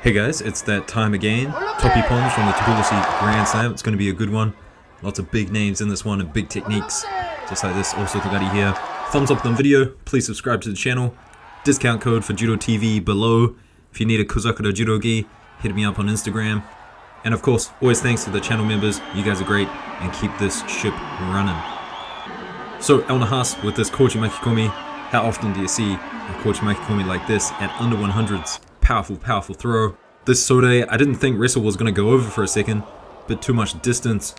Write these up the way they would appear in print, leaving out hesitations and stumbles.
Hey guys, it's that time again. IPPONS from the Tbilisi Grand Slam. It's going to be a good one. Lots of big names in this one and big techniques. Just like this, also Togari here. Thumbs up on the video. Please subscribe to the channel. Discount code for JudoTV below. If you need a Kozakura judo gi, hit me up on Instagram. And of course, always thanks to the channel members. You guys are great and keep this ship running. So, El Nahas with this Kochi Makikomi. How often do you see a Kochi Makikomi like this at under 100s? Powerful, powerful throw. This Sode, I didn't think wrestle was going to go over for a second. Bit too much distance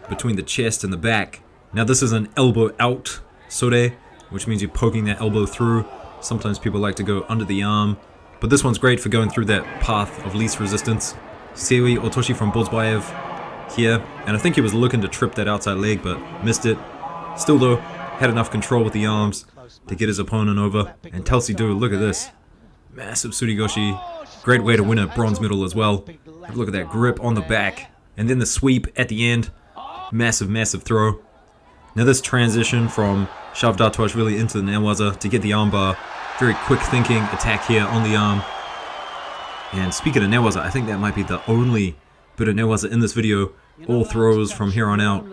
between the chest and the back. Now this is an elbow out Sode, which means you're poking that elbow through. Sometimes people like to go under the arm, but this one's great for going through that path of least resistance. Seoi Otoshi from Bozbayev here, and I think he was looking to trip that outside leg, but missed it. Still though, had enough control with the arms to get his opponent over. And Telsey-do, look at this. Massive Surigoshi. Great way to win a bronze medal as well. Have a look at that grip on the back. And then the sweep at the end. Massive, massive throw. Now this transition from Shavdatuashvili into the Newaza to get the armbar. Very quick thinking attack here on the arm. And speaking of Newaza, I think that might be the only bit of Newaza in this video. All throws from here on out.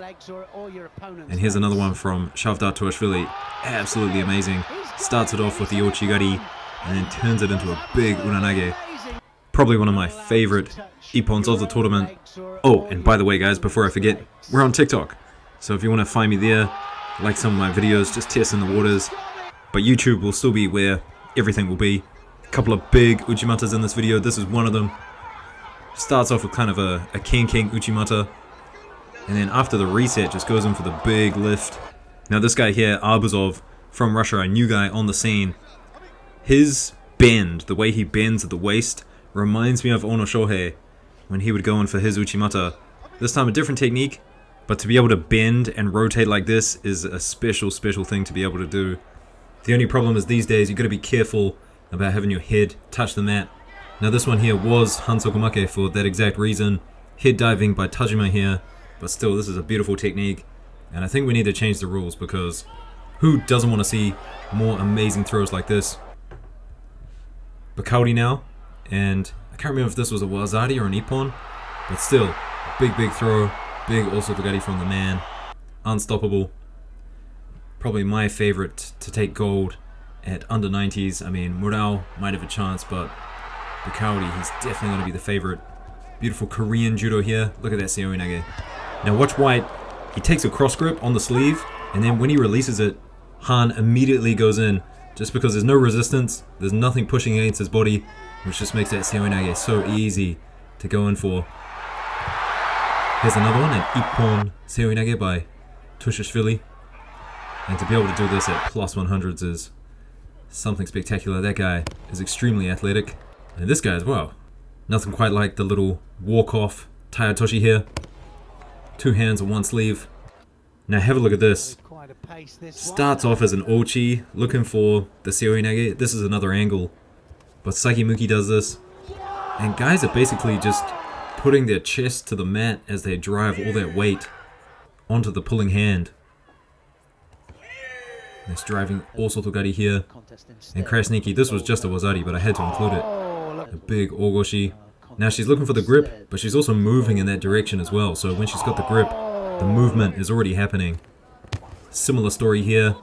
And here's another one from Shavdatuashvili. Absolutely amazing. Starts it off with the Ochigari and then turns it into a big Uranage. Probably one of my favorite ippons of the tournament. Oh, and by the way guys, before I forget, we're on TikTok. So if you want to find me there, like some of my videos, just testing the waters. But YouTube will still be where everything will be. A couple of big Uchimatas in this video. This is one of them. Starts off with kind of a King Uchimata. And then after the reset, just goes in for the big lift. Now this guy here, Arbuzov from Russia, a new guy on the scene. His bend, the way he bends at the waist, reminds me of Ono Shohei when he would go in for his Uchimata. This time a different technique, but to be able to bend and rotate like this is a special, special thing to be able to do. The only problem is these days you got to be careful about having your head touch the mat. Now this one here was Hansokumake for that exact reason. Head diving by Tajima here, but still this is a beautiful technique. And I think we need to change the rules because who doesn't want to see more amazing throws like this? Bakauri now, and I can't remember if this was a Wazari or an Ippon, but still, big, big throw, big also Togari from the man, unstoppable. Probably my favorite to take gold at under 90s. I mean, Murao might have a chance, but Bakauri, he's definitely going to be the favorite. Beautiful Korean judo here. Look at that Seoi Nage. Now watch White. He takes a cross grip on the sleeve, and then when he releases it, Han immediately goes in. Just because there's no resistance, there's nothing pushing against his body, which just makes that Seoi Nage so easy to go in for. Here's another one, an Ippon Seoi Nage by Tushishvili. And to be able to do this at plus 100s is something spectacular. That guy is extremely athletic. And this guy as well. Nothing quite like the little walk-off Tayatoshi here. Two hands on one sleeve. Now have a look at this. Starts off as an Ochi, looking for the Seoi Nage. This is another angle. But Sakimuki does this. And guys are basically just putting their chest to the mat as they drive all that weight onto the pulling hand. That's driving also Togari here. And Krasniki, this was just a Wazari, but I had to include it. A big Ogoshi. Now she's looking for the grip, but she's also moving in that direction as well. So when she's got the grip, the movement is already happening. Similar story here,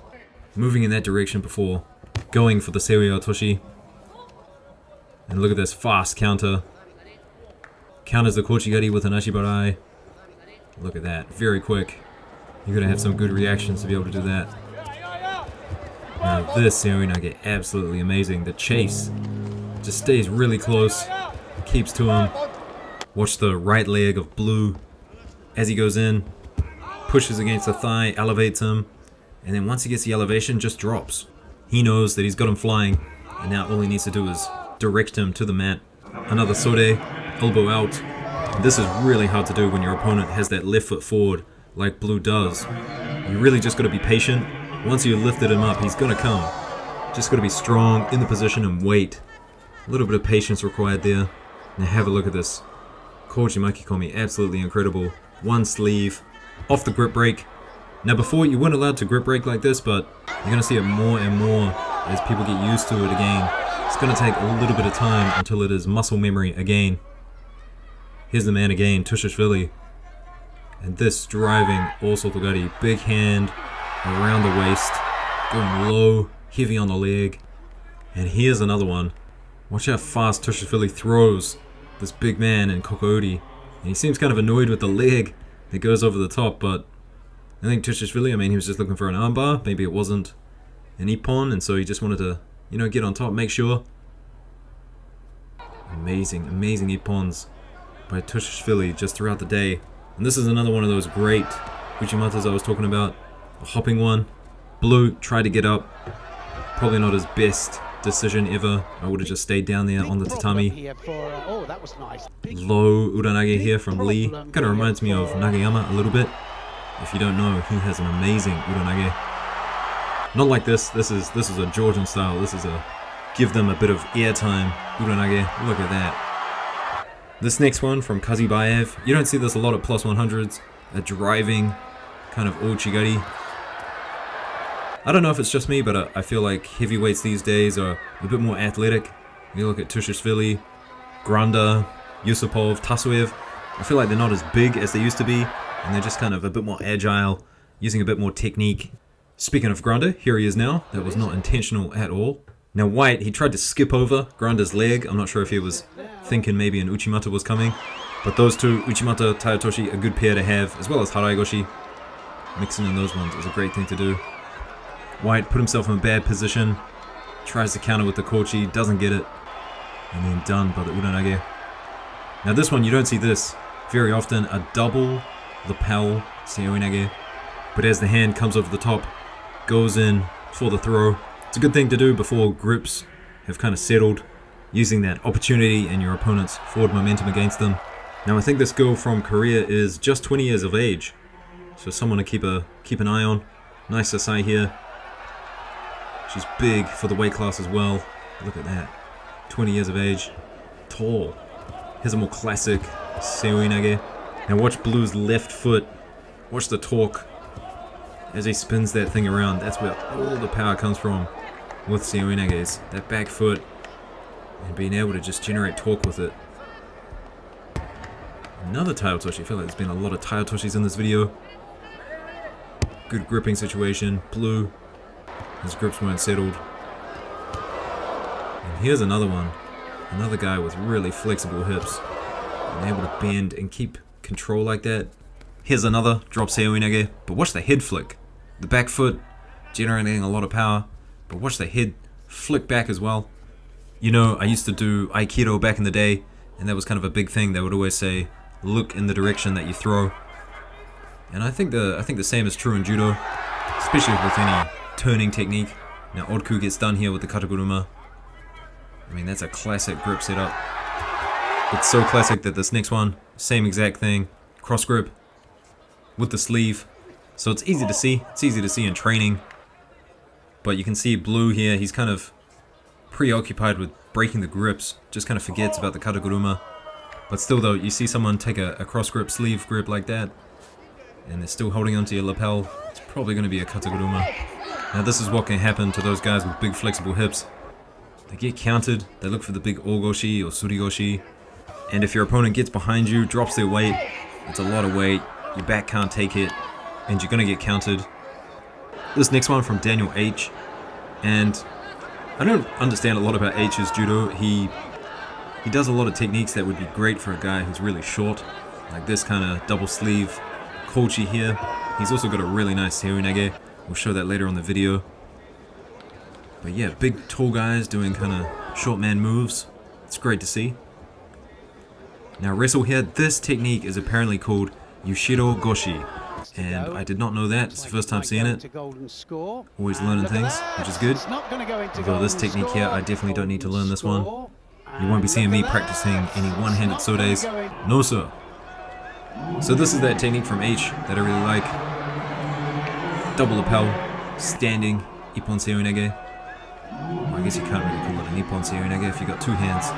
moving in that direction before going for the Seoi Otoshi. And look at this fast counter. Counters the Kochigari with an Ashibarai. Look at that, very quick. You're gonna have some good reactions to be able to do that. Now this Seoi Nage, absolutely amazing. The chase just stays really close, keeps to him. Watch the right leg of Blue as he goes in. Pushes against the thigh, elevates him, and then once he gets the elevation, just drops. He knows that he's got him flying, and now all he needs to do is direct him to the mat. Another Sode, elbow out. This is really hard to do when your opponent has that left foot forward, like Blue does. You really just got to be patient. Once you lifted him up, he's going to come. Just got to be strong in the position and wait. A little bit of patience required there. Now have a look at this. Koji Makikomi, absolutely incredible. One sleeve. Off the grip break. Now before you weren't allowed to grip break like this, but you're going to see it more and more as people get used to it again. It's going to take a little bit of time until it is muscle memory again. Here's the man again, Tbilisi. And this driving also Togari, big hand around the waist, going low, heavy on the leg. And here's another one. Watch how fast Tbilisi throws this big man in Kokouri. And he seems kind of annoyed with the leg that goes over the top, but I think Tbilisi, I mean, he was just looking for an armbar. Maybe it wasn't an ippon, and so he just wanted to, you know, get on top, make sure. Amazing, amazing ippons by Tbilisi just throughout the day. And this is another one of those great Uchimatas I was talking about. A hopping one. Blue tried to get up. Probably not his best decision ever. I would have just stayed down there on the tatami. Low uranage here from Lee. Kind of reminds me of Nagayama a little bit. If you don't know, he has an amazing uranage. Not like this. This is a Georgian style. This is a give them a bit of airtime uranage. Look at that. This next one from Kazibayev. You don't see this a lot at plus 100s. A driving kind of ochigari. I don't know if it's just me, but I feel like heavyweights these days are a bit more athletic. You look at Tbilisi, Granda, Yusupov, Tasoev. I feel like they're not as big as they used to be, and they're just kind of a bit more agile, using a bit more technique. Speaking of Granda, here he is now. That was not intentional at all. Now White, he tried to skip over Granda's leg. I'm not sure if he was thinking maybe an Uchimata was coming. But those two, Uchimata, Tayotoshi, a good pair to have, as well as Haraigoshi. Mixing in those ones is a great thing to do. White put himself in a bad position, tries to counter with the kochi, doesn't get it, and then done by the uranage. Now this one, you don't see this very often, a double lapel seoinage, but as the hand comes over the top, goes in for the throw. It's a good thing to do before grips have kind of settled, using that opportunity and your opponent's forward momentum against them. Now I think this girl from Korea is just 20 years of age, so someone to keep an eye on. Nice Sasai here. She's big for the weight class as well. Look at that. 20 years of age. Tall. Here's a more classic seoinage. Now watch Blue's left foot. Watch the torque as he spins that thing around. That's where all the power comes from with seoinages. That back foot and being able to just generate torque with it. Another Tayotoshi. I feel like there's been a lot of Tayotoshis in this video. Good gripping situation. Blue. His grips weren't settled. And here's another one. Another guy with really flexible hips. And able to bend and keep control like that. Here's another drop seoinage. But watch the head flick. The back foot generating a lot of power. But watch the head flick back as well. You know, I used to do Aikido back in the day. And that was kind of a big thing. They would always say, look in the direction that you throw. And I think the same is true in Judo. Especially with any turning technique. Now Odku gets done here with the kataguruma. I mean, that's a classic grip setup. It's so classic that this next one, same exact thing. Cross grip with the sleeve. So it's easy to see. It's easy to see in training. But you can see Blue here, he's kind of preoccupied with breaking the grips. Just kind of forgets about the kataguruma. But still though, you see someone take a cross grip, sleeve grip like that. And they're still holding onto your lapel. It's probably going to be a kataguruma. Now this is what can happen to those guys with big flexible hips. They get countered, they look for the big ogoshi or surigoshi, and if your opponent gets behind you, drops their weight, it's a lot of weight, your back can't take it, and you're going to get countered. This next one from Daniel H, and I don't understand a lot about H's judo. He does a lot of techniques that would be great for a guy who's really short, like this kind of double sleeve kochi here. He's also got a really nice seoinage. We'll show that later on the video. But yeah, big tall guys doing kind of short man moves. It's great to see. Now wrestle here, this technique is apparently called Yushiro Goshi. And I did not know that, it's the first time seeing it. Always learning things, which is good. Although this technique here, I definitely don't need to learn this one. You won't be seeing me practicing any one-handed sodes. No sir. So this is that technique from H that I really like. Double lapel, standing, ippon seoinage. Well, I guess you can't really call it an ippon seoinage if you got two hands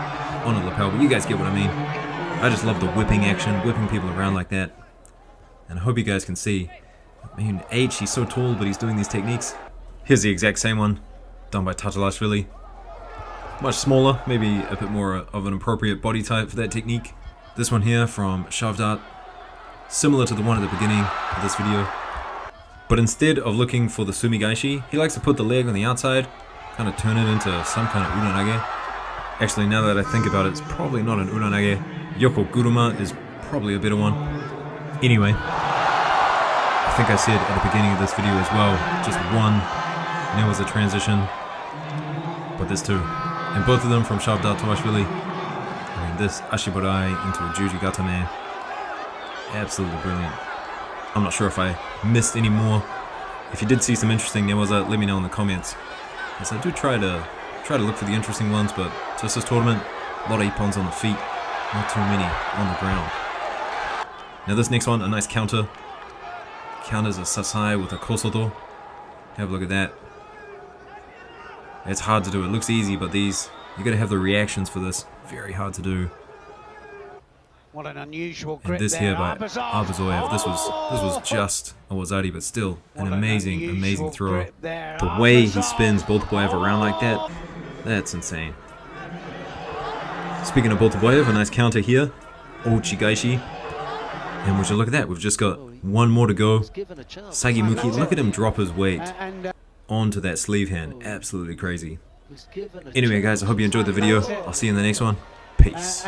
on a lapel, but you guys get what I mean. I just love the whipping action, whipping people around like that. And I hope you guys can see. I mean, H, he's so tall, but he's doing these techniques. Here's the exact same one, done by Tatalashvili. much smaller, maybe a bit more of an appropriate body type for that technique. This one here from Shavdat, similar to the one at the beginning of this video. But instead of looking for the sumigaishi, he likes to put the leg on the outside, kind of turn it into some kind of uranage. Actually, now that I think about it, it's probably not an uranage. Yoko guruma is probably a better one. Anyway, I think I said at the beginning of this video as well, just one, now was a transition, but there's two. And both of them from Shavdat Toashvili. I mean, this Ashibarai into a Juji Gatame, absolutely brilliant. I'm not sure if I missed any more. If you did see some interesting Newaza, let me know in the comments. Because I do try to look for the interesting ones, but just this tournament, a lot of ippons on the feet, not too many on the ground. Now this next one, a nice counter. Counters a sasai with a kosoto. Have a look at that. It's hard to do. It looks easy, but these, you gotta have the reactions for this. Very hard to do. What an unusual And this here by Arbazoyev, this was just a wazari, but still an amazing throw. The way he spins Boltaboyev around like that, that's insane. Speaking of Boltaboyev, a nice counter here, Ochigaishi. And would you look at that, we've just got one more to go. Sagimuki, look at him drop his weight onto that sleeve hand, absolutely crazy. Anyway guys, I hope you enjoyed the video. I'll see you in the next one. Peace.